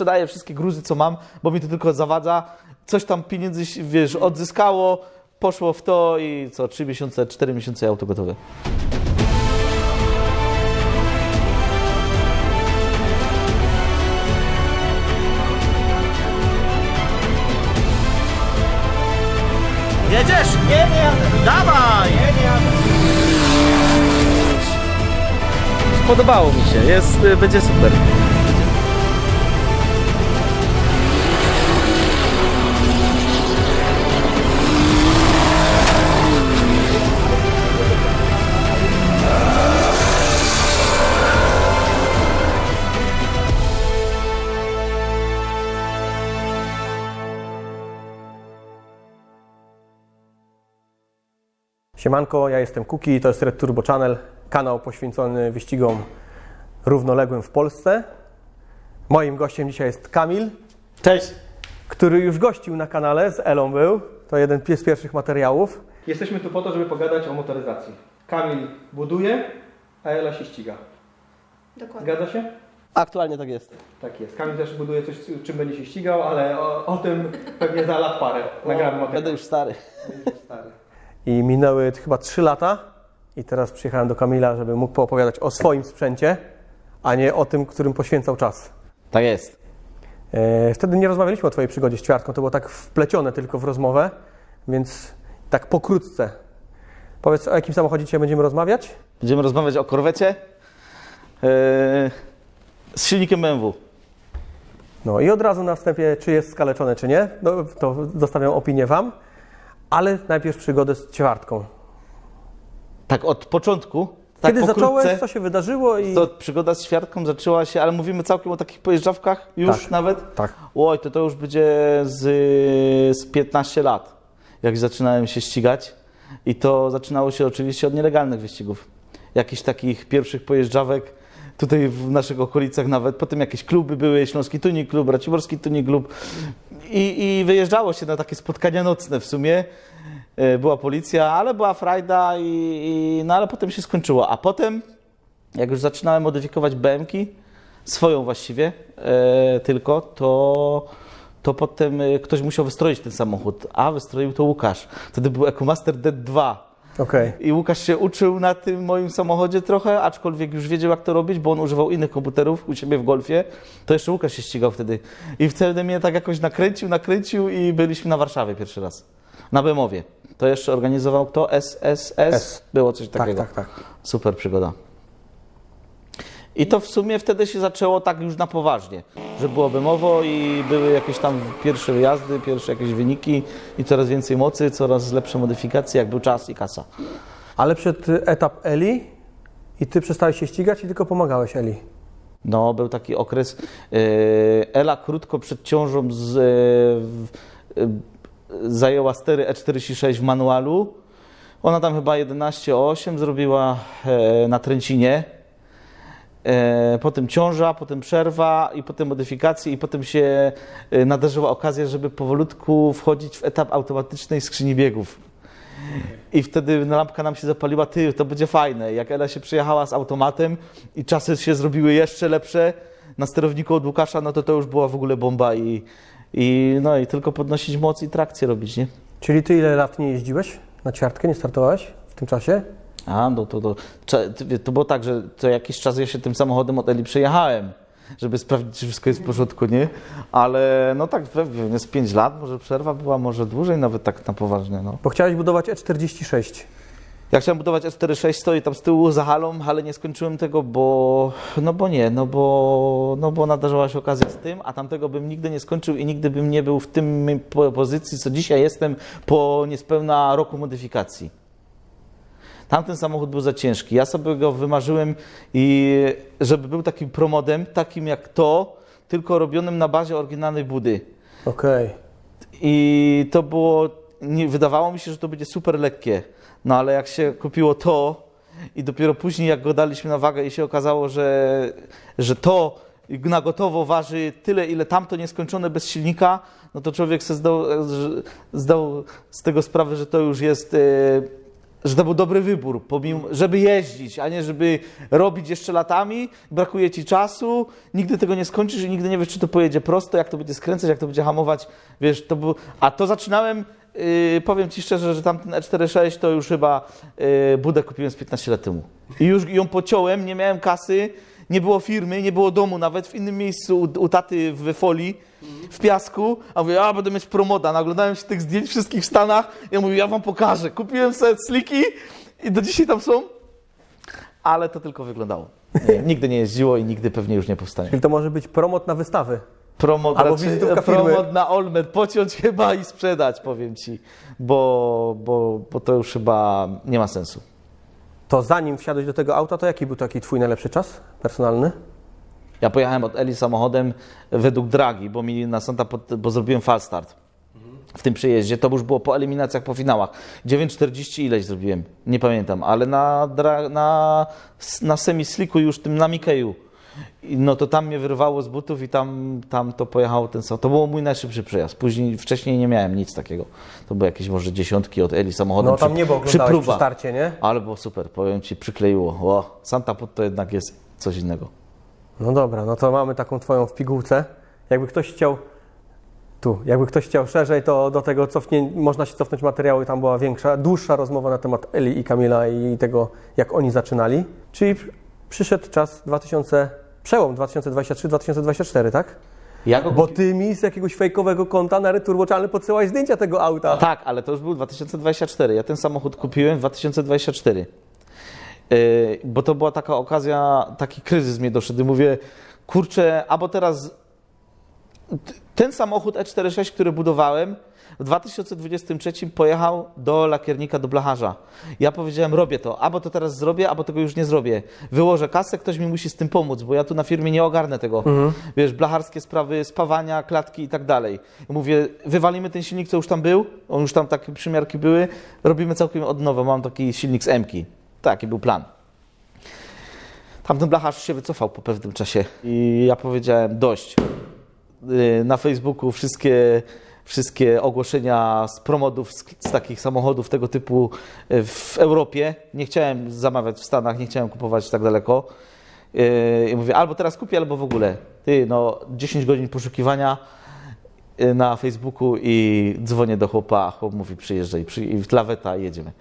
sprzedaję wszystkie gruzy, co mam, bo mi to tylko zawadza. Coś tam pieniędzy, wiesz, odzyskało, poszło w to i co, 3 miesiące, 4 miesiące auto gotowe. Jedziesz? Nie jadę. Dawaj! Nie jadę. Podobało mi się, będzie super. Siemanko, ja jestem Kuki, to jest Red Turbo Channel, kanał poświęcony wyścigom równoległym w Polsce. Moim gościem dzisiaj jest Kamil. Cześć. Który już gościł na kanale, z Elą był. To jeden z pierwszych materiałów. Jesteśmy tu po to, żeby pogadać o motoryzacji. Kamil buduje, a Ela się ściga. Dokładnie. Zgadza się? Aktualnie tak jest. Tak jest. Kamil też buduje coś, czym będzie się ścigał, ale o tym pewnie za lat parę. Nagramy materiał. Będę już stary. I minęły chyba 3 lata i teraz przyjechałem do Kamila, żeby mógł poopowiadać o swoim sprzęcie, a nie o tym, którym poświęcał czas. Tak jest. Wtedy nie rozmawialiśmy o Twojej przygodzie z ćwiartką, to było tak wplecione tylko w rozmowę, więc tak pokrótce. Powiedz, o jakim samochodzie dzisiaj będziemy rozmawiać? Będziemy rozmawiać o korwecie z silnikiem BMW. No i od razu na wstępie, czy jest skaleczone, czy nie, no, to zostawiam opinię Wam, ale najpierw przygodę z ćwiartką. Tak od początku. Tak Kiedy pokrótce, zacząłeś, co się wydarzyło? To przygoda z ćwiartką zaczęła się, ale mówimy całkiem o takich pojeżdżawkach już tak, nawet? Tak. Oj, to już będzie z 15 lat, jak zaczynałem się ścigać. I to zaczynało się oczywiście od nielegalnych wyścigów. Jakichś takich pierwszych pojeżdżawek, tutaj w naszych okolicach nawet. Potem jakieś kluby były, Śląski Tuning Klub, Raciborski Tuning Klub. I wyjeżdżało się na takie spotkania nocne w sumie. Była policja, ale była frajda, no ale potem się skończyło. A potem, jak już zaczynałem modyfikować BM-ki, swoją właściwie tylko, to potem ktoś musiał wystroić ten samochód, a wystroił to Łukasz. Wtedy był EcoMaster D2. Okay. I Łukasz się uczył na tym moim samochodzie trochę, aczkolwiek już wiedział, jak to robić, bo on używał innych komputerów u siebie w Golfie. To jeszcze Łukasz się ścigał wtedy. I wtedy mnie tak jakoś nakręcił i byliśmy na Warszawie pierwszy raz. Na Bemowie. To jeszcze organizował kto? SSS? Było coś takiego. Tak. Super przygoda. I to w sumie wtedy się zaczęło tak już na poważnie, że było Bemowo i były jakieś tam pierwsze wyjazdy, pierwsze jakieś wyniki i coraz więcej mocy, coraz lepsze modyfikacje, jak był czas i kasa. Ale przed etap Eli i Ty przestałeś się ścigać i tylko pomagałeś Eli. No, był taki okres. Ela krótko przed ciążą zajęła stery E46 w manualu. Ona tam chyba 11,8 zrobiła na Tręcinie. Potem ciąża, potem przerwa i potem modyfikacje i potem się nadarzyła okazja, żeby powolutku wchodzić w etap automatycznej skrzyni biegów. I wtedy lampka nam się zapaliła, to będzie fajne. Jak Ela się przyjechała z automatem i czasy się zrobiły jeszcze lepsze na sterowniku od Łukasza, no to już była w ogóle bomba i tylko podnosić moc i trakcję robić, nie? Czyli Ty ile lat nie jeździłeś na ćwiartkę, nie startowałeś w tym czasie? No to było tak, że co jakiś czas ja się tym samochodem od Eli przejechałem, żeby sprawdzić, czy wszystko jest w porządku, nie? Ale no tak pewnie z 5 lat, może przerwa była, może dłużej nawet tak na poważnie, no. Bo chciałeś budować E46. Ja chciałem budować E46, stoi tam z tyłu za halą, ale nie skończyłem tego, bo nadarzyła się okazja z tym, a tamtego bym nigdy nie skończył i nigdy bym nie był w tym pozycji, co dzisiaj jestem po niespełna roku modyfikacji. Tamten samochód był za ciężki. Ja sobie go wymarzyłem i żeby był takim promodem, takim jak to, tylko robionym na bazie oryginalnej budy. Okej. I to było, wydawało mi się, że to będzie super lekkie. No ale jak się kupiło to i dopiero później jak go daliśmy na wagę i się okazało, że to na gotowo waży tyle, ile tamto nieskończone bez silnika, no to człowiek sobie zdał z tego sprawę, że to już jest że to był dobry wybór, żeby jeździć, a nie żeby robić jeszcze latami, brakuje ci czasu, nigdy tego nie skończysz i nigdy nie wiesz, czy to pojedzie prosto, jak to będzie skręcać, jak to będzie hamować, wiesz, a to zaczynałem, powiem ci szczerze, że tamten E46 to już chyba budę kupiłem z 15 lat temu i już ją pociąłem, nie miałem kasy, nie było firmy, nie było domu, nawet w innym miejscu u taty w folii, w piasku, a mówię, będę mieć promoda. Naglądałem się tych zdjęć wszystkich w Stanach, ja mówię, ja wam pokażę. Kupiłem sobie sliki i do dzisiaj tam są, ale to tylko wyglądało. Nigdy nie jeździło i nigdy pewnie już nie powstanie. Czyli to może być promot na wystawy. Albo wizytówka promot na Olmet, pociąć chyba i sprzedać, powiem ci, bo to już chyba nie ma sensu. To zanim wsiadłeś do tego auta, to jaki był taki twój najlepszy czas personalny? Ja pojechałem od Eli samochodem według dragi, bo zrobiłem fal start w tym przejeździe. To już było po eliminacjach, po finałach. 9,40 ileś zrobiłem, nie pamiętam, ale na semi-slicku już tym na Mikeju. No to tam mnie wyrwało z butów i tam to pojechało ten samochód. To był mój najszybszy przejazd. Wcześniej nie miałem nic takiego. To były jakieś może dziesiątki od Eli samochodem. No tam niebo oglądałeś przy starcie, nie? Ale było super, powiem ci, przykleiło. Santa Pod to jednak jest coś innego. No dobra, no to mamy taką twoją w pigułce. Jakby ktoś chciał szerzej, to do tego można się cofnąć materiały, tam była dłuższa rozmowa na temat Eli i Kamila i tego, jak oni zaczynali. Czyli przyszedł czas przełom 2023-2024, tak? Bo ty mi z jakiegoś fejkowego konta na Returbo Channel podsyłałeś zdjęcia tego auta. Tak, ale to już był 2024. Ja ten samochód kupiłem w 2024. Bo to była taka okazja, taki kryzys mnie doszedł i mówię, kurczę, albo teraz ten samochód E46, który budowałem, w 2023 pojechał do lakiernika, do blacharza. Ja powiedziałem, robię to, albo to teraz zrobię, albo tego już nie zrobię. Wyłożę kasę, ktoś mi musi z tym pomóc, bo ja tu na firmie nie ogarnę tego. Wiesz, blacharskie sprawy, spawania, klatki i tak dalej. Mówię, wywalimy ten silnik, co już tam był, on już tam takie przymiarki były, robimy całkiem od nowa, mam taki silnik z M-ki. Taki był plan. Tamten blacharz się wycofał po pewnym czasie i ja powiedziałem, dość. Na Facebooku wszystkie ogłoszenia z promotów z takich samochodów tego typu w Europie. Nie chciałem zamawiać w Stanach, nie chciałem kupować tak daleko. I mówię, albo teraz kupię, albo w ogóle. 10 godzin poszukiwania na Facebooku i dzwonię do chłopa. Chłop mówi, przyjeżdżaj, i w laweta jedziemy.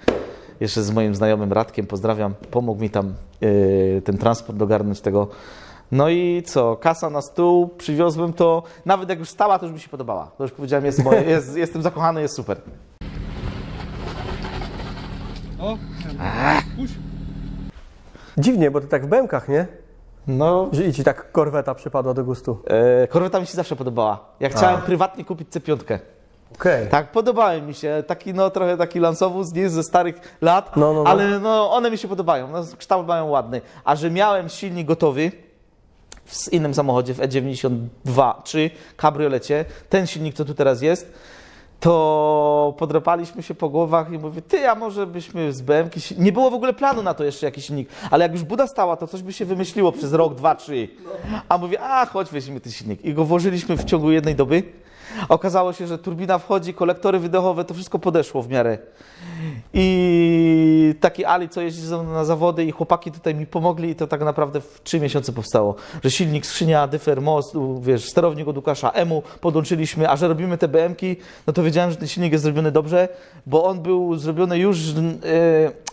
Jeszcze z moim znajomym Radkiem, pozdrawiam, pomógł mi tam ten transport ogarnąć tego. No i co, kasa na stół, przywiozłem to, nawet jak już stała, to już mi się podobała. To już powiedziałem, jestem zakochany, jest super. Dziwnie, bo ty tak w BM-kach, nie? No. I ci tak korweta przypadła do gustu. Korweta mi się zawsze podobała. Ja chciałem prywatnie kupić C5. Okay. Tak, podobały mi się. Taki, trochę taki lansowóz, nie ze starych lat, ale one mi się podobają. Kształt mają ładny. A że miałem silnik gotowy w innym samochodzie, w E92-3 kabriolecie, ten silnik, co tu teraz jest, to podrapaliśmy się po głowach i mówię, a może byśmy z BM-ki... Nie było w ogóle planu na to jeszcze jakiś silnik, ale jak już buda stała, to coś by się wymyśliło przez rok, 2, 3. A mówię, chodź, weźmy ten silnik. I go włożyliśmy w ciągu jednej doby. Okazało się, że turbina wchodzi, kolektory wydechowe, to wszystko podeszło w miarę. I taki Ali, co jeździ ze mną na zawody i chłopaki tutaj mi pomogli i to tak naprawdę w 3 miesiące powstało. Że silnik, skrzynia, dyfer, most, wiesz, sterownik od Łukasza, EMU podłączyliśmy, a że robimy te BM-ki, no to wiedziałem, że ten silnik jest zrobiony dobrze, bo on był zrobiony już,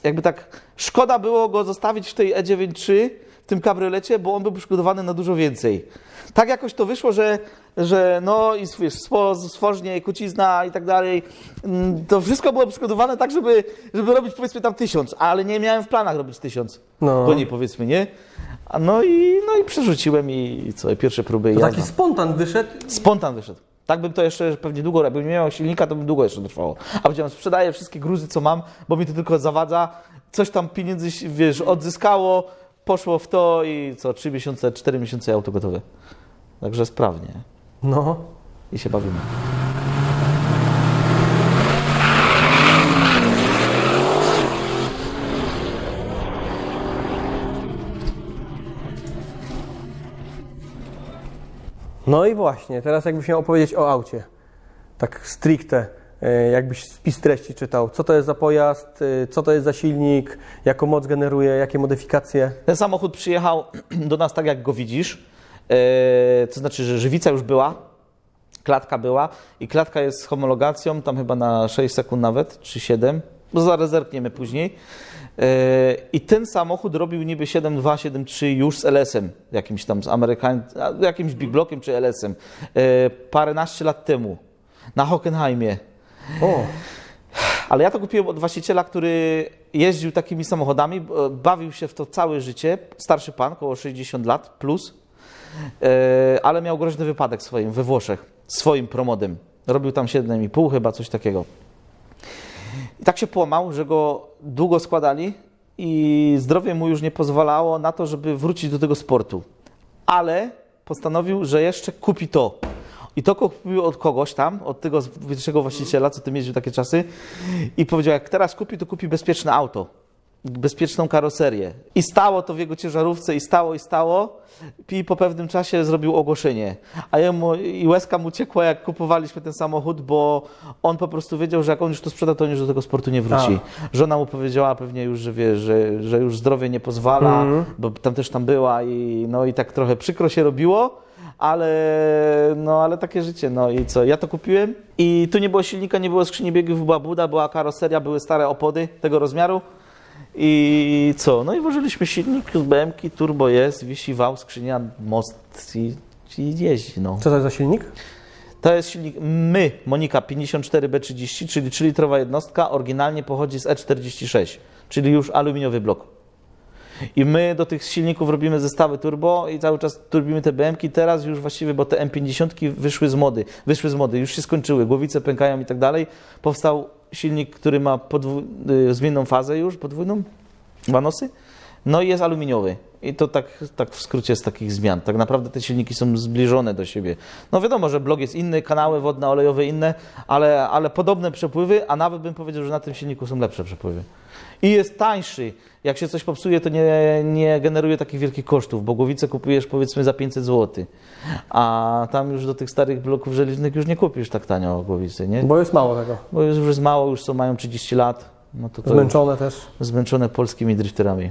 jakby tak, szkoda było go zostawić w tej E93, w tym kabriolecie, bo on był przygotowany na dużo więcej. Tak jakoś to wyszło, że i wiesz, stworznie, kucizna i tak dalej, to wszystko było przygotowane tak, żeby robić powiedzmy tam 1000, ale nie miałem w planach robić 1000, po niej powiedzmy, nie? No i przerzuciłem i pierwsze próby to taki spontan wyszedł? Spontan wyszedł. Tak bym to jeszcze pewnie długo, jakbym nie miał silnika, to bym długo jeszcze trwało. A powiedziałem, sprzedaję wszystkie gruzy, co mam, bo mi to tylko zawadza, coś tam pieniędzy, wiesz, odzyskało, poszło w to i 3 miesiące, 4 miesiące auto gotowe. Także sprawnie. No. I się bawimy. No i właśnie, teraz jakbyś miał opowiedzieć o aucie. Tak stricte. jakbyś spis treści czytał. Co to jest za pojazd, co to jest za silnik, jaką moc generuje, jakie modyfikacje? Ten samochód przyjechał do nas tak, jak go widzisz. To znaczy, że żywica już była, klatka była i klatka jest z homologacją, tam chyba na 6 sekund nawet, czy 7, bo zaraz zerkniemy później. I ten samochód robił niby 7.2, 7.3 już z LS-em, jakimś tam z jakimś Big Blockiem czy LS-em, paręnaście lat temu na Hockenheimie. O. Ale ja to kupiłem od właściciela, który jeździł takimi samochodami, bawił się w to całe życie, starszy pan, około 60 lat plus, ale miał groźny wypadek we Włoszech, swoim promodem. Robił tam 7,5 chyba, coś takiego. I tak się połamał, że go długo składali i zdrowie mu już nie pozwalało na to, żeby wrócić do tego sportu. Ale postanowił, że jeszcze kupi to. I to kupił od kogoś tam, od tego pierwszego właściciela, co tym jeździł takie czasy. I powiedział, jak teraz kupi, to kupi bezpieczne auto. Bezpieczną karoserię. I stało to w jego ciężarówce i stało. I po pewnym czasie zrobił ogłoszenie. A i łezka mu ciekła, jak kupowaliśmy ten samochód, bo on po prostu wiedział, że jak on już to sprzeda, to on już do tego sportu nie wróci. Żona mu powiedziała pewnie już, że wie, że już zdrowie nie pozwala, bo tam też była i tak trochę przykro się robiło. Ale takie życie, no i co, ja to kupiłem i tu nie było silnika, nie było skrzyni biegów, była buda, była karoseria, były stare opony tego rozmiaru i co, no i włożyliśmy silnik z BM-ki, turbo jest, wisi wał, skrzynia, most i jeździ, no. Co to jest za silnik? To jest silnik Monika 54B30, czyli 3-litrowa jednostka, oryginalnie pochodzi z E46, czyli już aluminiowy blok. I my do tych silników robimy zestawy turbo i cały czas turbimy te BM-ki. Teraz już właściwie, bo te M50 wyszły z mody, już się skończyły, głowice pękają i tak dalej. Powstał silnik, który ma zmienną fazę już, podwójną, wanosy, no i jest aluminiowy. I to tak w skrócie z takich zmian. Tak naprawdę te silniki są zbliżone do siebie. No wiadomo, że blok jest inny, kanały wodne, olejowe inne, ale podobne przepływy, a nawet bym powiedział, że na tym silniku są lepsze przepływy. I jest tańszy. Jak się coś popsuje, to nie generuje takich wielkich kosztów, bo głowicę kupujesz powiedzmy za 500 zł, a tam już do tych starych bloków żelaznych już nie kupisz tak tanio głowicy, nie? Bo jest mało tego. Bo już jest mało, już mają 30 lat. No to zmęczone też. Zmęczone polskimi drifterami.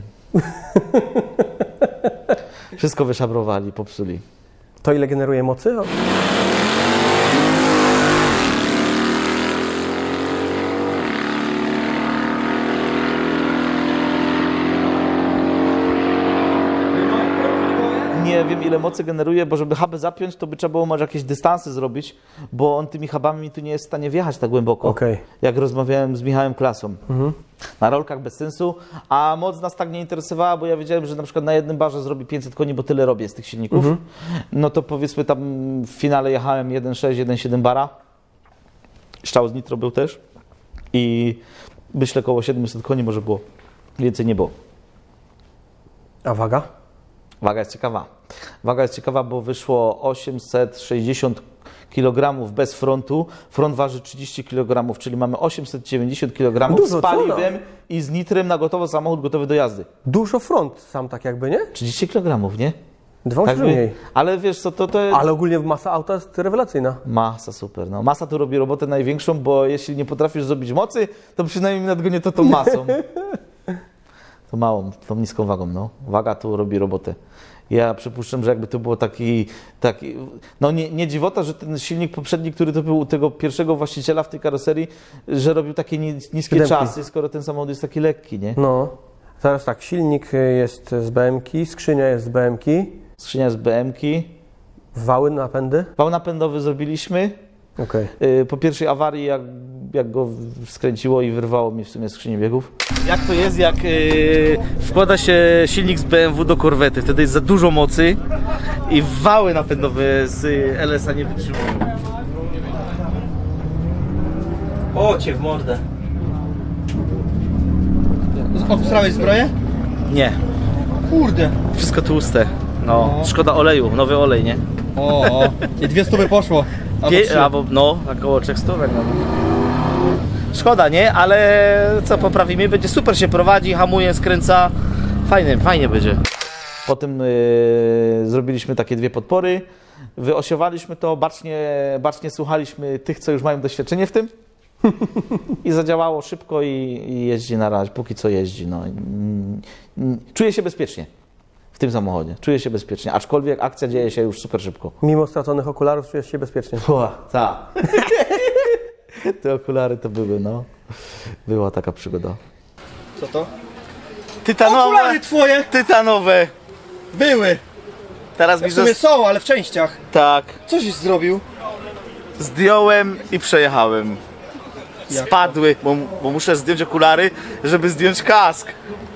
Wszystko wyszabrowali, popsuli. To ile generuje mocy? Nie wiem, ile mocy generuje, bo żeby huby zapiąć, to by trzeba było może jakieś dystanse zrobić, bo on tymi hubami tu nie jest w stanie wjechać tak głęboko, jak rozmawiałem z Michałem Klasą. Na rolkach bez sensu, a moc nas tak nie interesowała, bo ja wiedziałem, że na przykład na jednym barze zrobi 500 koni, bo tyle robię z tych silników. No to powiedzmy tam w finale jechałem 1.6, 1.7 bara. Szczał z nitro był też i myślę około 700 koni może było. Więcej nie było. A waga? Waga jest ciekawa. Waga jest ciekawa, bo wyszło 860 kg bez frontu. Front waży 30 kg, czyli mamy 890 kg z paliwem i z nitrem na gotowo, samochód gotowy do jazdy. Dużo front sam tak jakby, nie? 30 kg, nie? 2 tak mniej. Ale wiesz co, to jest... Ale ogólnie masa auta jest rewelacyjna. Masa super. No, masa tu robi robotę największą, bo jeśli nie potrafisz zrobić mocy, to przynajmniej nadgonię to tą masą. To małą, tą niską wagą, no. Waga tu robi robotę. Ja przypuszczam, że jakby to było taki no nie dziwota, że ten silnik poprzedni, który to był u tego pierwszego właściciela w tej karoserii, że robił takie niskie czasy, skoro ten samochód jest taki lekki, nie? No. Teraz tak, silnik jest z BM-ki, skrzynia jest z BM-ki. Skrzynia z BM-ki. Wały, napędy? Wał napędowy zrobiliśmy. Po pierwszej awarii, jak go skręciło i wyrwało mi w sumie skrzynię biegów. Jak to jest, jak wkłada się silnik z BMW do korwety, wtedy jest za dużo mocy i wały napędowe z LS-a nie wytrzymują. O, cię w mordę. Obstrałeś zbroję? Nie. Kurde. Wszystko tłuste. No. Szkoda oleju, nowy olej, nie? O, i 200 poszło. Albo no, około 300. No. Szkoda, nie? Ale co poprawimy? Będzie super, się prowadzi, hamuje, skręca. Fajnie będzie. Potem zrobiliśmy takie 2 podpory. Wyosiowaliśmy to, bacznie słuchaliśmy tych, co już mają doświadczenie w tym. I zadziałało szybko i jeździ na razie, póki co jeździ. No. Czuję się bezpiecznie w tym samochodzie. Czuję się bezpiecznie, aczkolwiek akcja dzieje się już super szybko. Mimo straconych okularów czujesz się bezpiecznie. Tak. Te okulary to były, no. Była taka przygoda. Co to? Tytanowe, Okulary twoje! tytanowe. Były! Teraz W mi sumie są, ale w częściach. tak, Co żeś zrobił? zdjąłem i przejechałem. Jak Spadły, bo muszę zdjąć okulary, żeby zdjąć kask.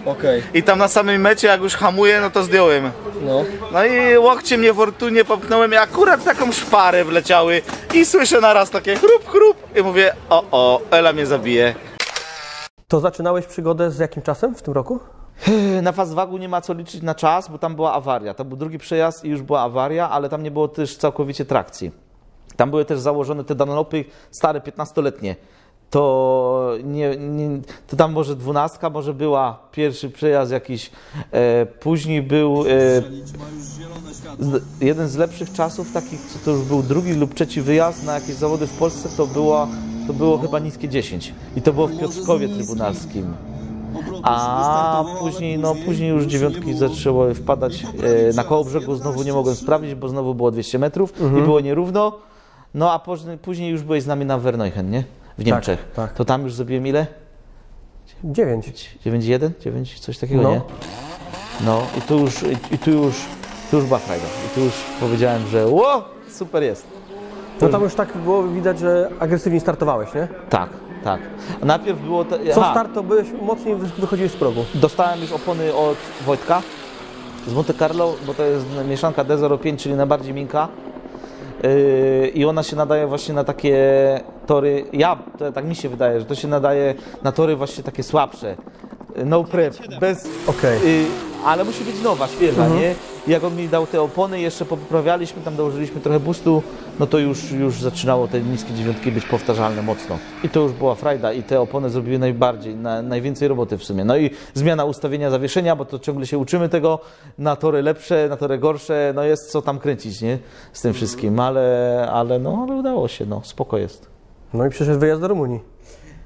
Okej, I tam na samej mecie, jak już hamuję, no to zdjąłem. no. No i łokciem niefortunnie popchnąłem i akurat taką szparę wleciały i słyszę naraz takie chrup, chrup i mówię, o, Ela mnie zabije. To zaczynałeś przygodę z jakim czasem w tym roku? Na Fastwagu nie ma co liczyć na czas, bo tam była awaria. To był drugi przejazd i już była awaria, ale tam nie było też całkowicie trakcji. Tam były też założone te Dunlopy stare, 15-letnie. To to tam może 12, może była pierwszy przejazd jakiś, później był jeden z lepszych czasów, takich, co to już był drugi lub trzeci wyjazd na jakieś zawody w Polsce, to było chyba niskie 10 i to było w Piotrkowie Trybunalskim. A później już dziewiątki zaczęły wpadać na Kołobrzegu, znowu nie mogłem sprawdzić, bo znowu było 200 metrów i było nierówno. No a później już byłeś z nami na Werneuchen, nie? W Niemczech. tak. To tam już zrobiłem ile? 9. 9,1? 9, coś takiego, No. nie? No i tu już była frajda. I tu już powiedziałem, że super jest. No tam już tak było widać, że agresywnie startowałeś, nie? Tak. A najpierw było... Co start to byłeś, mocniej wychodziłeś z progu. Dostałem już opony od Wojtka z Monte Carlo, bo to jest mieszanka D05, czyli najbardziej miękka. I ona się nadaje właśnie na takie tory, tak mi się wydaje, że to się nadaje na tory właśnie takie słabsze. No prep, bez... Okej. Ale musi być nowa, świeża, nie? I jak on mi dał te opony, jeszcze poprawialiśmy, tam dołożyliśmy trochę boostu, no to już zaczynało te niskie dziewiątki być powtarzalne mocno. I to już była frajda i te opony zrobiły najwięcej roboty w sumie. No i zmiana ustawienia zawieszenia, bo to ciągle się uczymy tego, na tory lepsze, na tory gorsze, no jest co tam kręcić, nie? Z tym wszystkim, ale udało się, no spoko jest. No i przyszedł wyjazd do Rumunii.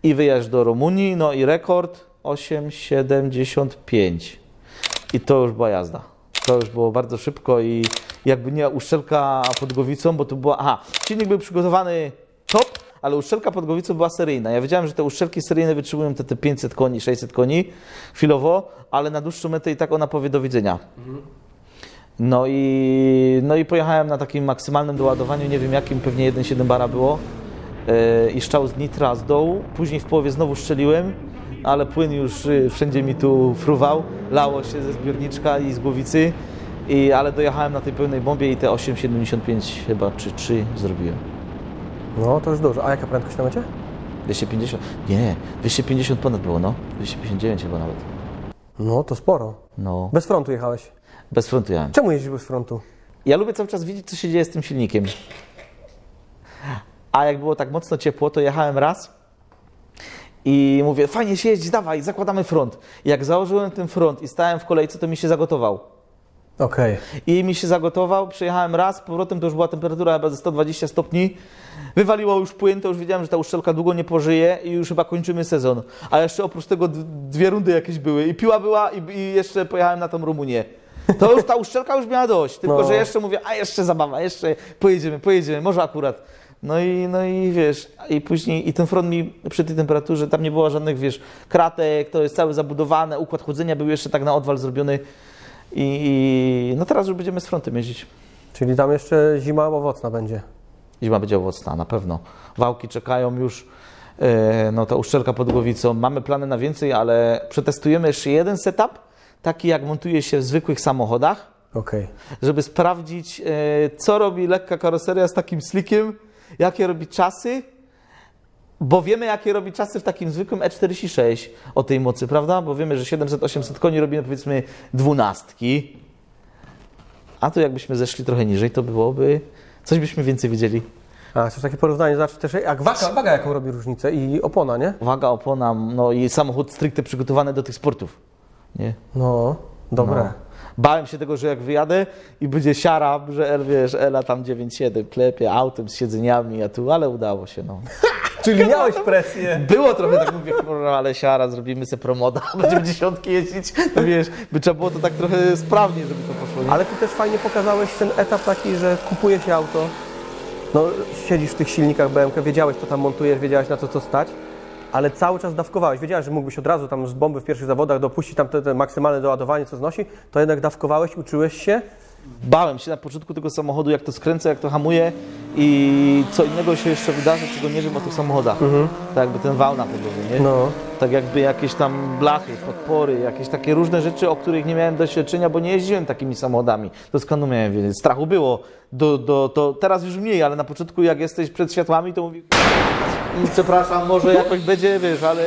I wyjazd do Rumunii, no i rekord 8,75. I to już była jazda. To już było bardzo szybko i jakby nie uszczelka pod głowicą, bo tu była... silnik był przygotowany top, ale uszczelka pod głowicą była seryjna. Ja wiedziałem, że te uszczelki seryjne wytrzymują te 500 koni, 600 koni chwilowo, ale na dłuższą metę i tak ona powie do widzenia. No i pojechałem na takim maksymalnym doładowaniu, nie wiem jakim, pewnie 1,7 bara było. I szczał z nitra z dołu. Później w połowie znowu szczeliłem, ale płyn już wszędzie mi tu fruwał. Lało się ze zbiorniczka i z głowicy. Ale dojechałem na tej pełnej bombie i te 8,75 chyba, czy 3 zrobiłem. No to już dużo. A jaka prędkość na mecie? 250? Nie, 250 ponad było, no. 259 chyba nawet. No to sporo. No, Bez frontu jechałeś. bez frontu jechałem. Czemu jeździsz bez frontu? Ja lubię cały czas widzieć, co się dzieje z tym silnikiem. A jak było tak mocno ciepło, to jechałem raz i mówię, fajnie się jeździ, dawaj, zakładamy front. I jak założyłem ten front i stałem w kolejce, to mi się zagotował. Okej. I mi się zagotował, przejechałem raz, powrotem to już była temperatura chyba ze 120 stopni. Wywaliło już płyn, to już wiedziałem, że ta uszczelka długo nie pożyje i już chyba kończymy sezon. A jeszcze oprócz tego 2 rundy jakieś były i piła była i jeszcze pojechałem na tą Rumunię. To już ta uszczelka już miała dość, tylko że jeszcze mówię, jeszcze zabawa, jeszcze pojedziemy, może akurat. No i wiesz, i później i ten front mi przy tej temperaturze, tam nie było żadnych, wiesz, kratek, to jest całe zabudowane, układ chłodzenia był jeszcze tak na odwal zrobiony i no teraz już będziemy z frontem jeździć. Czyli tam jeszcze zima owocna będzie. Zima będzie owocna, na pewno. Wałki czekają już, no ta uszczelka pod głowicą. Mamy plany na więcej, ale przetestujemy jeszcze jeden setup, taki jak montuje się w zwykłych samochodach, Okej. żeby sprawdzić, co robi lekka karoseria z takim slickiem, jakie robi czasy, bo wiemy, jakie robi czasy w takim zwykłym E46 o tej mocy, prawda? Bo wiemy, że 700-800 koni robimy powiedzmy 12. A tu jakbyśmy zeszli trochę niżej, to byłoby... Coś byśmy więcej wiedzieli. A, coś takie porównanie, znaczy też jak waga jaką robi różnicę i opona, nie? Waga, opona, no i samochód stricte przygotowany do tych sportów. Nie? No, dobre. No. Bałem się tego, że jak wyjadę i będzie siara, że wiesz, Ela tam 9,7 klepie autem z siedzeniami, a tu, ale udało się, no. Czyli miałeś presję. Było trochę tak, mówię, kurwa, ale siara, zrobimy sobie promoda, będziemy dziesiątki jeździć, no wiesz, by trzeba było to tak trochę sprawnie, żeby to poszło, nie? Ale ty też fajnie pokazałeś ten etap taki, że kupuje się auto, no siedzisz w tych silnikach BMK, wiedziałeś co tam montujesz, wiedziałeś na co stać, ale cały czas dawkowałeś. Wiedziałeś, że mógłbyś od razu tam z bomby w pierwszych zawodach dopuścić tam te maksymalne doładowanie, co znosi, to jednak dawkowałeś, uczyłeś się. Bałem się na początku tego samochodu, jak to skręcę, jak to hamuje i co innego się jeszcze wydarzy, czego nie wiem o tych samochodach. Tak jakby ten wał na podłodze, nie? No. Tak jakby jakieś tam blachy, podpory, jakieś takie różne rzeczy, o których nie miałem doświadczenia, bo nie jeździłem takimi samochodami. To skąd miałem wiedzieć? Strachu było. To teraz już mniej, ale na początku jak jesteś przed światłami, to mówisz, przepraszam, może jakoś będzie, wiesz, ale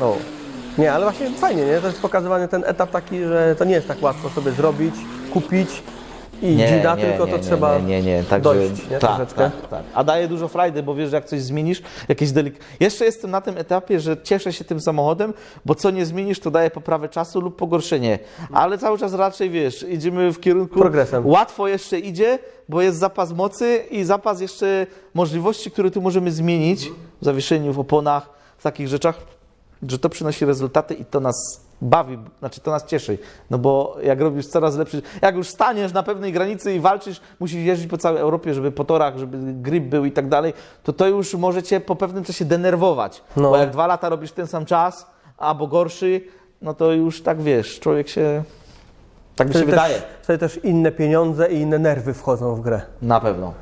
no. Nie, ale właśnie fajnie, nie? To jest pokazywany ten etap taki, że to nie jest tak łatwo sobie zrobić, kupić i dzida, tylko to trzeba Także, dojść, nie? Troszeczkę. Tak. A daje dużo frajdy, bo wiesz, że jak coś zmienisz, jakieś Jeszcze jestem na tym etapie, że cieszę się tym samochodem, bo co nie zmienisz, to daje poprawę czasu lub pogorszenie. Ale cały czas raczej, wiesz, idziemy w kierunku... Progresem. Łatwo jeszcze idzie, bo jest zapas mocy i zapas jeszcze możliwości, które tu możemy zmienić w zawieszeniu, w oponach, w takich rzeczach, że to przynosi rezultaty i to nas bawi, znaczy to nas cieszy, no bo jak robisz coraz lepszy, jak już staniesz na pewnej granicy i walczysz, musisz jeździć po całej Europie, żeby po torach, żeby grip był i tak dalej, to już może cię po pewnym czasie denerwować, No. bo jak 2 lata robisz ten sam czas, albo gorszy, no to już tak wiesz, człowiek się, tak mi się wydaje. Wtedy też inne pieniądze i inne nerwy wchodzą w grę. Na pewno.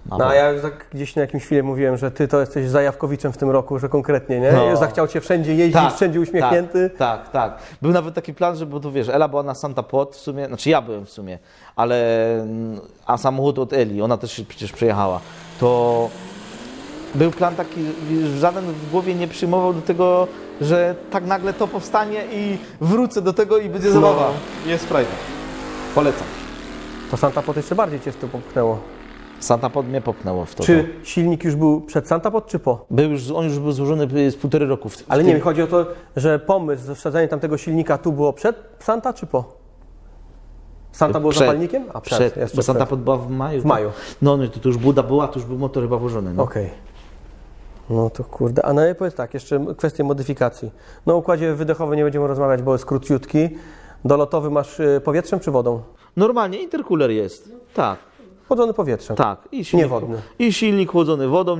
No, a ja już tak gdzieś na jakimś filmie mówiłem, że ty to jesteś zajawkowiczem w tym roku, że konkretnie, nie? No. Zachciał cię wszędzie jeździć, wszędzie uśmiechnięty. Tak. Był nawet taki plan, że, bo to wiesz, Ela była na Santa Pod w sumie, znaczy ja byłem w sumie, a samochód od Eli, ona też się przecież przejechała, to był plan taki, żaden w głowie nie przyjmował do tego, że tak nagle to powstanie i wrócę do tego i będzie zabawa. Jest frajda. Polecam. To Santa Pod jeszcze bardziej cię w to popchnęło. Santa Pod mnie popchnęło w to. Czy silnik już był przed Santa Pod, czy po? On już był złożony z 1,5 roku. Ale nie, mi chodzi o to, że pomysł ze wsadzenia tamtego silnika tu było przed Santa, czy po? Santa było Przed. zapalnikiem? A przed. Jeszcze Bo Santa przed. Pod była w maju. W maju. No to już buda była, to już był motor chyba włożony. No. Okej. No to kurde. A no i powiedz tak, jeszcze kwestie modyfikacji. No o układzie wydechowym nie będziemy rozmawiać, bo jest króciutki. Dolotowy masz powietrzem czy wodą? Normalnie intercooler jest. Tak, Chłodzony powietrzem. tak. I silnik, Niewodny. I silnik chłodzony wodą,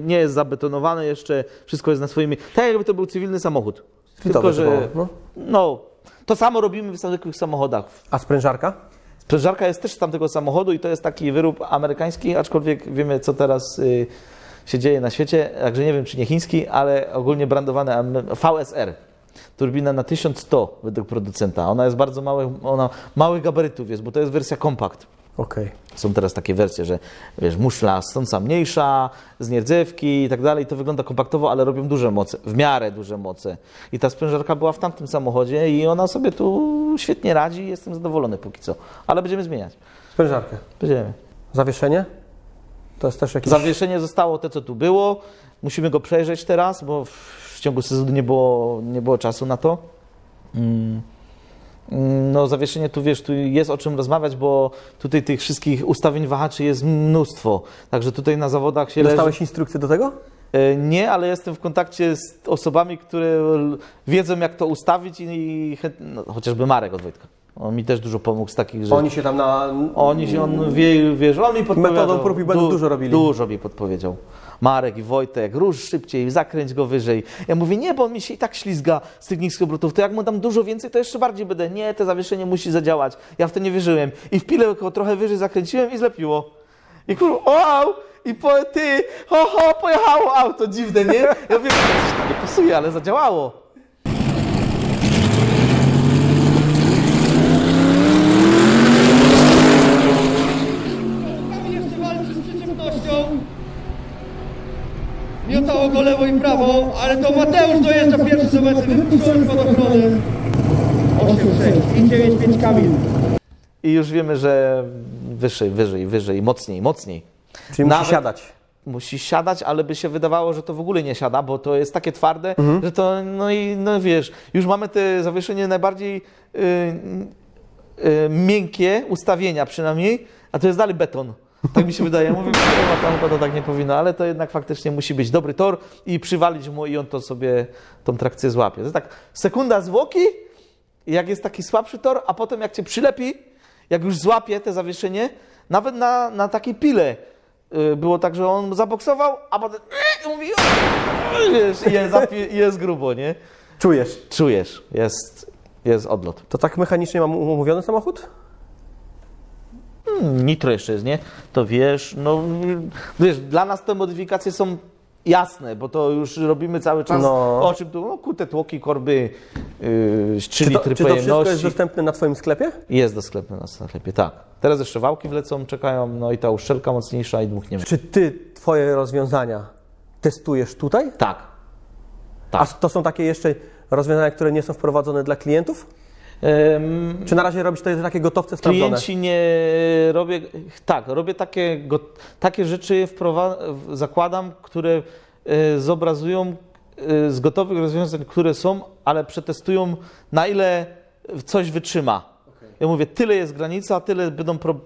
nie jest zabetonowany jeszcze, wszystko jest na swoim... Tak jakby to był cywilny samochód. Tylko, że typowo, no, to samo robimy w zwykłych samochodach. A sprężarka? Sprężarka jest też z tamtego samochodu i to jest taki wyrób amerykański, aczkolwiek wiemy, co teraz się dzieje na świecie, także nie wiem, czy nie chiński, ale ogólnie brandowany VSR. Turbina na 1100 według producenta. Ona jest bardzo małych gabarytów jest, bo to jest wersja kompakt. Okej. Są teraz takie wersje, że wiesz, muszla stąca mniejsza, z nierdzewki i tak dalej. To wygląda kompaktowo, ale robią duże moce, w miarę duże moce. I ta sprężarka była w tamtym samochodzie i ona sobie tu świetnie radzi i jestem zadowolony póki co. Ale będziemy zmieniać. Sprężarkę. Będziemy. Zawieszenie? To jest też jakieś... Zawieszenie zostało te, co tu było. Musimy go przejrzeć teraz, bo w ciągu sezonu nie było czasu na to. No zawieszenie tu wiesz, tu jest o czym rozmawiać, bo tutaj tych wszystkich ustawień wahaczy jest mnóstwo. Także tutaj na zawodach się Dostałeś instrukcję do tego? Nie, ale jestem w kontakcie z osobami, które wiedzą jak to ustawić i chociażby Marek od Wojtka. On mi też dużo pomógł z takich rzeczy. Oni się tam na... On wie, wiesz, on mi podpowiedział. Metodą prób i błędów dużo robili. Dużo mi podpowiedział. Marek i Wojtek, rusz szybciej, zakręć go wyżej. Ja mówię, nie, bo on mi się i tak ślizga z tych niskich obrotów, to jak mu dam dużo więcej, to jeszcze bardziej będę. Nie, te zawieszenie musi zadziałać. Ja w to nie wierzyłem. I w pile go trochę wyżej zakręciłem i zlepiło. I kurwa, wow! I pojechało auto, dziwne, nie? Ja mówię, coś tam nie pasuje, ale zadziałało. Jeszcze walczy z przeciwnością. Miotało go lewo i prawo, ale to Mateusz dojeżdża pierwszy z obecny, wypuszczony pod ochronę. 8-6 i 9-5 Kamil. I już wiemy, że wyżej, mocniej. Czyli musi siadać. Musi siadać, ale by się wydawało, że to w ogóle nie siada, bo to jest takie twarde, że to, no wiesz, już mamy te zawieszenie najbardziej miękkie ustawienia przynajmniej, a to jest dalej beton. Tak mi się wydaje. Mówię, że chyba to tak nie powinno, ale to jednak faktycznie musi być dobry tor i przywalić mu i on to sobie tą trakcję złapie. To jest tak sekunda zwłoki, jak jest taki słabszy tor, a potem jak cię przylepi, jak już złapie te zawieszenie, nawet na takiej pile było tak, że on zaboksował, a potem mówi, wiesz, i jest grubo, nie? Czujesz, jest odlot. To tak mechanicznie mam umówiony samochód? Nitro jeszcze jest, nie? To wiesz, no wiesz, dla nas te modyfikacje są jasne, bo to już robimy cały czas. O czym tu? No, kute tłoki, korby, 3 litry Czy to pojemności. wszystko jest dostępne na Twoim sklepie? Jest dostępne na sklepie, tak. Teraz jeszcze wałki wlecą, czekają, no i ta uszczelka mocniejsza i dmuchniemy. Czy Twoje rozwiązania testujesz tutaj? Tak. A to są takie jeszcze rozwiązania, które nie są wprowadzone dla klientów? Czy na razie robisz to takie gotowce sprawdzone? Klienci nie robię, tak, robię takie rzeczy, zakładam, które zobrazują z gotowych rozwiązań, które są, ale przetestują, na ile coś wytrzyma. Ja mówię, tyle jest granica, tyle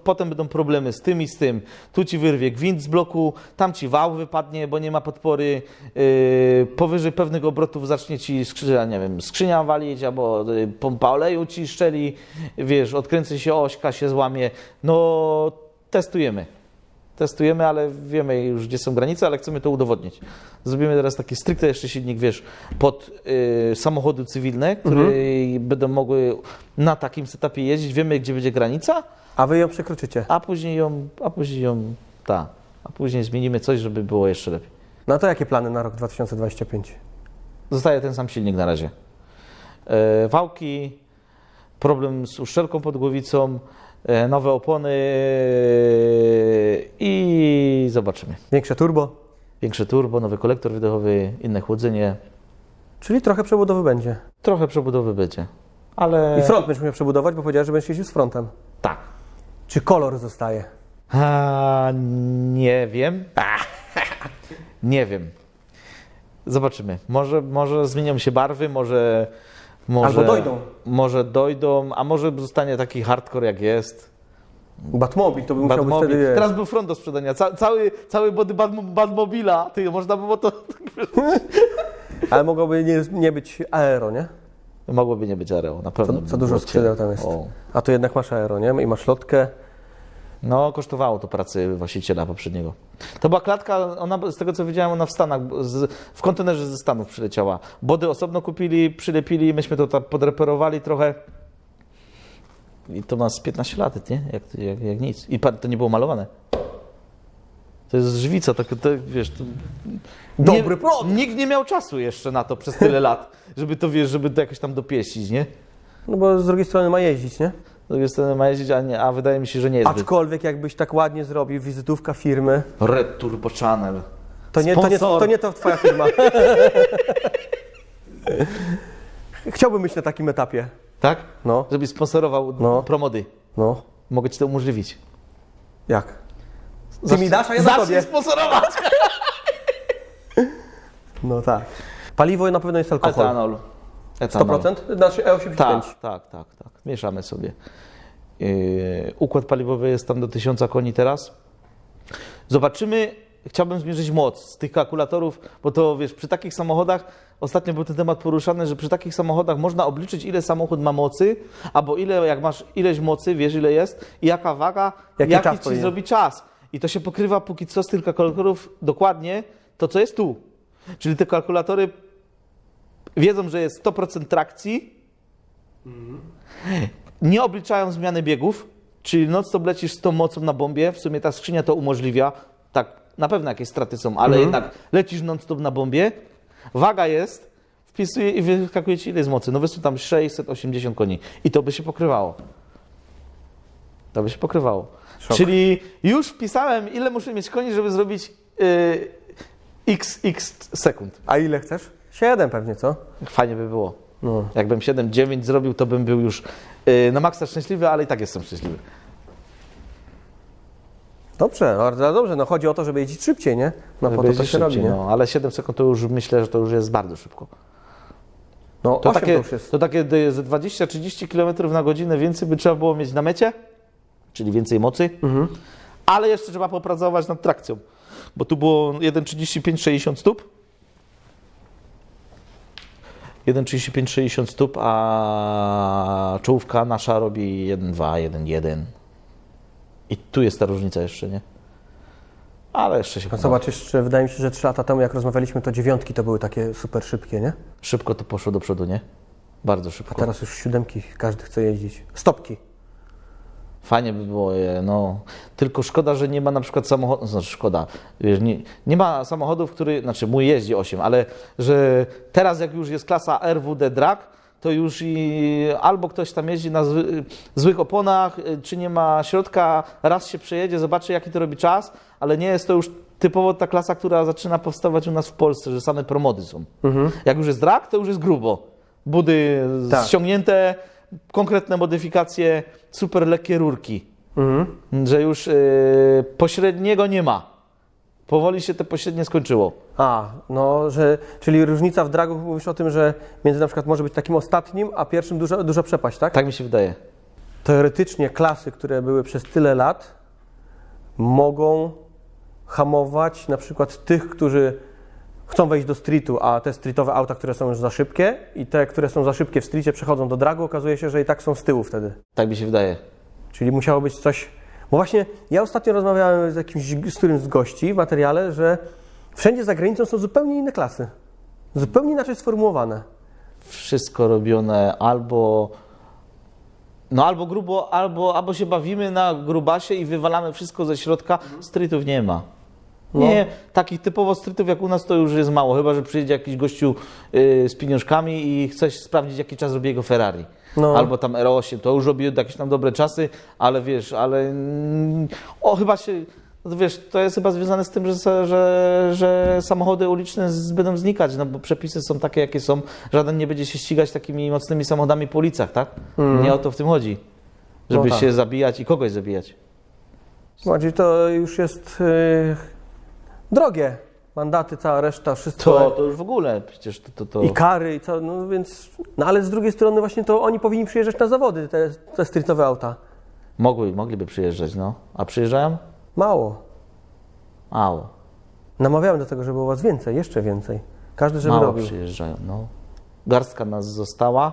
potem będą problemy z tym i z tym. Tu ci wyrwie gwint z bloku, tam ci wał wypadnie, bo nie ma podpory. Powyżej pewnych obrotów zacznie ci skrzynia walić, albo pompa oleju ci szczeli, wiesz, odkręci się ośka, się złamie. No, testujemy, ale wiemy już, gdzie są granice, ale chcemy to udowodnić. Zrobimy teraz taki stricte jeszcze silnik, wiesz, pod samochody cywilne, które będą mogły na takim setupie jeździć, wiemy, gdzie będzie granica. A wy ją przekroczycie? A później zmienimy coś, żeby było jeszcze lepiej. No to jakie plany na rok 2025? Zostaje ten sam silnik na razie. Wałki, problem z uszczelką pod głowicą, nowe opony i zobaczymy. Większe turbo, nowy kolektor wydechowy, inne chłodzenie. Czyli trochę przebudowy będzie. Trochę przebudowy będzie, ale... I front będziesz musiał przebudować, bo powiedziałeś, że będziesz jeździł z frontem. Tak. Czy kolor zostaje? Nie wiem. Nie wiem. Zobaczymy. Może zmienią się barwy, może Albo dojdą. Może dojdą, a może zostanie taki hardcore jak jest. Batmobil to by musiał być wtedy, wiesz. Teraz był front do sprzedania. Cały body Batmobila. Można było to... Ale mogłoby nie być aero, nie? Mogłoby nie być aero, na pewno. Co dużo skrzydeł tam jest. A tu jednak masz aero, nie? I masz lotkę. No, kosztowało to pracy właściciela poprzedniego. To była klatka, ona, z tego co widziałem, ona w Stanach, w kontenerze ze Stanów przyleciała. Body osobno kupili, przylepili, myśmy to tam podreperowali trochę. I to ma z 15 lat, nie? Jak nic. I to nie było malowane. To jest żywica, to wiesz... To... Dobry produkt! Nikt nie miał czasu jeszcze na to przez tyle lat, żeby to, wiesz, żeby to jakoś tam dopieścić, nie? No bo z drugiej strony ma jeździć, nie? Z drugiej strony ma jeździć, a wydaje mi się, że nie jest. Aczkolwiek jakbyś tak ładnie zrobił, wizytówka firmy... Red Turbo Channel. To nie twoja firma. Chciałbym być na takim etapie. Tak? No. Żebyś sponsorował promody. No. Mogę ci to umożliwić. Jak? Ty mi dasz, a ja za tobie. Zacznij sponsorować! No tak. Paliwo na pewno jest alkohol. Etanol. 100%? Znaczy E85. Tak. Mieszamy sobie. Układ paliwowy jest tam do 1000 koni teraz. Zobaczymy. Chciałbym zmierzyć moc z tych kalkulatorów, bo to wiesz, przy takich samochodach, ostatnio był ten temat poruszany, że przy takich samochodach można obliczyć, ile samochód ma mocy, albo ile, jak masz ileś mocy, wiesz ile jest i jaka waga, jaki ci zrobi czas. I to się pokrywa póki co z tych kalkulatorów dokładnie to, co jest tu. Czyli te kalkulatory wiedzą, że jest 100% trakcji, nie obliczają zmiany biegów, czyli non-stop lecisz z tą mocą na bombie, w sumie ta skrzynia to umożliwia, tak na pewno jakieś straty są, ale jednak lecisz non-stop na bombie, waga jest, wpisuje i wyskakuje ci ile jest mocy. No wyszło tam 680 koni i to by się pokrywało. Szok. Czyli już wpisałem, ile muszę mieć koni, żeby zrobić x sekund. A ile chcesz? 7 pewnie, co? Fajnie by było. No. Jakbym 7-9 zrobił, to bym był już na maksa szczęśliwy, ale i tak jestem szczęśliwy. Dobrze, bardzo dobrze. No chodzi o to, żeby jeździć szybciej, nie? No po to się szybciej, robi, nie? No, ale 7 sekund to już myślę, że to już jest bardzo szybko. No to 8 takie, to już jest. To takie ze 20-30 km na godzinę więcej by trzeba było mieć na mecie, czyli więcej mocy, Ale jeszcze trzeba popracować nad trakcją, bo tu było 1,35-60 stóp. 1,35-60 stóp, a czołówka nasza robi 1,2, 1,1. I tu jest ta różnica jeszcze, nie? Ale jeszcze się No zobacz, jeszcze wydaje mi się, że 3 lata temu, jak rozmawialiśmy, to 9 to były takie super szybkie, nie? Szybko to poszło do przodu, nie? Bardzo A szybko. teraz już 7 każdy chce jeździć. Stopki. Fajnie by było je, no. Tylko szkoda, że nie ma na przykład samochodu, znaczy szkoda, wiesz, nie ma samochodów, znaczy mój jeździ 8, ale że teraz jak już jest klasa RWD Drag, to już i albo ktoś tam jeździ na złych oponach, czy nie ma środka, raz się przejedzie, zobaczy jaki to robi czas, ale nie jest to już typowo ta klasa, która zaczyna powstawać u nas w Polsce, że same promody są. Jak już jest drag, to już jest grubo. Budy Tak. ściągnięte, konkretne modyfikacje, super lekkie rurki. Że już pośredniego nie ma. Powoli się te pośrednie skończyło. No, czyli różnica w dragu, mówisz o tym, że między na przykład może być takim ostatnim, a pierwszym duża przepaść, tak? Tak mi się wydaje. Teoretycznie klasy, które były przez tyle lat, mogą hamować na przykład tych, którzy chcą wejść do streetu, a te streetowe auta, które są już za szybkie i te, które są za szybkie w streetie przechodzą do dragu, okazuje się, że i tak są z tyłu wtedy. Tak mi się wydaje. Czyli musiało być coś... Bo właśnie ja ostatnio rozmawiałem z którymś z gości w materiale, że wszędzie za granicą są zupełnie inne klasy. Zupełnie inaczej sformułowane. Wszystko robione albo grubo, albo się bawimy na grubasie i wywalamy wszystko ze środka. Streetów nie ma. Nie, takich typowo streetów jak u nas to już jest mało, chyba że przyjedzie jakiś gościu z pieniążkami i chce sprawdzić jaki czas robi jego Ferrari. Albo tam R8, to już robi jakieś tam dobre czasy, ale wiesz, chyba się, wiesz, to jest chyba związane z tym, że samochody uliczne będą znikać, no bo przepisy są takie jakie są, żaden nie będzie się ścigać takimi mocnymi samochodami po ulicach, tak? Nie o to w tym chodzi, żeby się zabijać i kogoś zabijać. Bardziej to już jest drogie. Mandaty, cała reszta, wszystko. To już w ogóle przecież to. I kary, i co, no więc... No ale z drugiej strony właśnie to oni powinni przyjeżdżać na zawody, te streetowe auta. Mogliby przyjeżdżać, no. A przyjeżdżają? Mało. Mało. Namawiamy do tego, żeby było was więcej, jeszcze więcej. Każdy, żeby Mało robił. przyjeżdżają, no. Garstka nas została.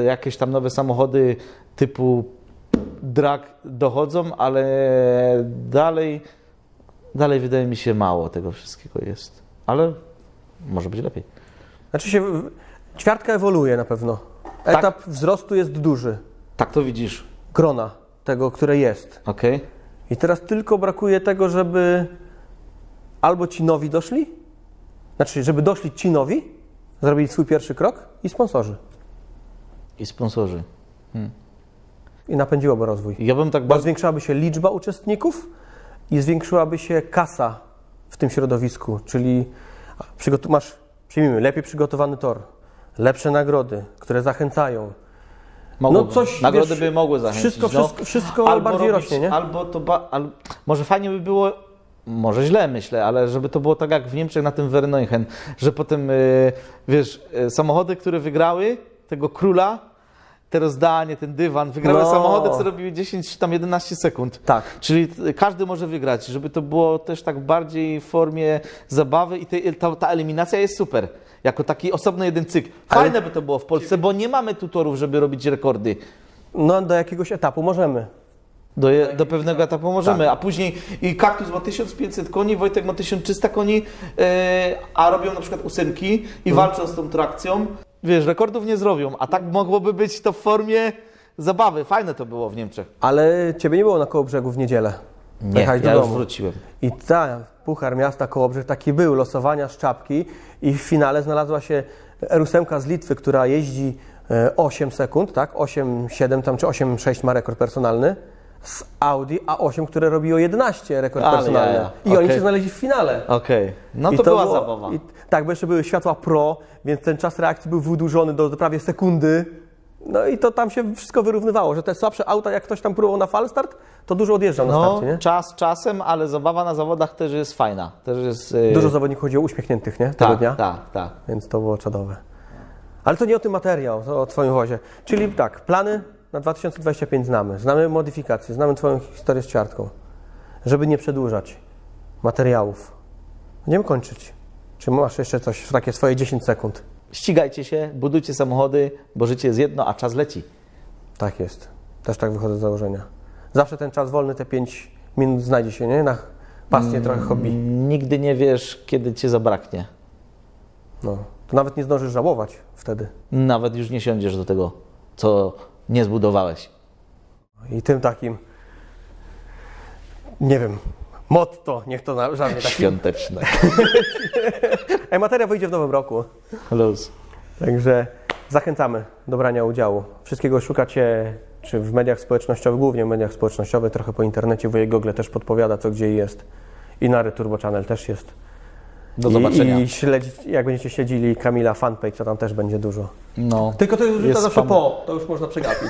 Jakieś tam nowe samochody typu drag dochodzą, ale dalej wydaje mi się mało tego wszystkiego jest. Ale może być lepiej. Znaczy się, ćwiartka ewoluuje na pewno. Etap wzrostu jest duży. Tak to widzisz. Grona tego, które jest. Okej. I teraz tylko brakuje tego, żeby albo ci nowi doszli, znaczy, żeby doszli ci nowi, zrobili swój pierwszy krok i sponsorzy. I sponsorzy. I napędziłoby rozwój. Ja bym tak Bo bardzo... zwiększyłaby się liczba uczestników i zwiększyłaby się kasa w tym środowisku, czyli przyjmijmy, lepiej przygotowany tor, lepsze nagrody, które zachęcają. Nagrody wiesz, by mogły zachęcić. Wszystko albo bardziej rośnie, nie? Albo to... może fajnie by było, może źle myślę, ale żeby to było tak jak w Niemczech na tym Werneuchen, że potem, wiesz, samochody, które wygrały tego króla, te rozdanie, ten dywan, wygrały samochody, co robiły 10, tam 11 sekund. Tak. Czyli każdy może wygrać, żeby to było też tak bardziej w formie zabawy i ta eliminacja jest super. Jako taki osobny jeden cykl. Fajne by to było w Polsce, bo nie mamy tu torów, żeby robić rekordy. No do jakiegoś etapu możemy. Do pewnego etapu możemy, a później i Kaktus ma 1500 koni, Wojtek ma 1300 koni, a robią na przykład 8 i walczą z tą trakcją. Wiesz, rekordów nie zrobią, a tak mogłoby być to w formie zabawy. Fajne to było w Niemczech. Ale ciebie nie było na Kołobrzegu w niedzielę. Nie, Jechałeś ja do już domu. wróciłem. I Puchar Miasta Kołobrzeg taki był, losowania z czapki i w finale znalazła się R8 z Litwy, która jeździ 8 sekund, tak? 8,7 tam czy 8,6 ma rekord personalny. Z Audi A8, które robiło 11 rekord personalny. I oni się znaleźli w finale. Okej. No to była zabawa. Tak, bo jeszcze były światła pro, więc ten czas reakcji był wydłużony do prawie sekundy. No i to tam się wszystko wyrównywało, że te słabsze auta, jak ktoś tam próbował na falstart, to dużo odjeżdżał na starcie, nie? Czasem, ale zabawa na zawodach też jest fajna. Też jest, Dużo zawodników chodziło uśmiechniętych, nie? Tego dnia. Tak. Więc to było czadowe. Ale to nie o tym materiał, to o twoim wozie. Czyli tak, plany na 2025 znamy. Znamy modyfikacje, znamy twoją historię z ćwiartką. żeby nie przedłużać materiałów, będziemy kończyć. Czy masz jeszcze coś, takie swoje 10 sekund? Ścigajcie się, budujcie samochody, bo życie jest jedno, a czas leci. Tak jest. Też tak wychodzę z założenia. Zawsze ten czas wolny, te 5 minut znajdzie się, nie? Na pasję, trochę hobby. Nigdy nie wiesz, kiedy cię zabraknie. No. To nawet nie zdążysz żałować wtedy. Nawet już nie siądziesz do tego, co nie zbudowałeś. I tym takim, nie wiem, motto, niech to żadnie taki. Świąteczne. Materia wyjdzie w nowym roku. Luz. Także zachęcamy do brania udziału. Wszystkiego szukacie, czy w mediach społecznościowych, głównie w mediach społecznościowych, trochę po internecie. Wujek Google też podpowiada, co gdzie jest. I na Turbo Channel też jest. Do zobaczenia. I śledzić, jak będziecie śledzili Kamila fanpage, to tam też będzie dużo. No. Tylko to już wrzuca Jest zawsze spam. to już można przegapić.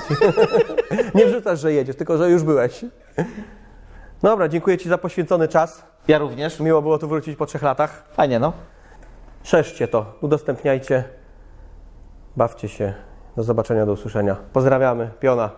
Nie wrzucasz, że jedziesz, tylko że już byłeś. Dobra, dziękuję Ci za poświęcony czas. Ja również. Miło było tu wrócić po 3 latach. Fajnie, no. Szerzcie to, udostępniajcie, bawcie się. Do zobaczenia, do usłyszenia. Pozdrawiamy, Piona.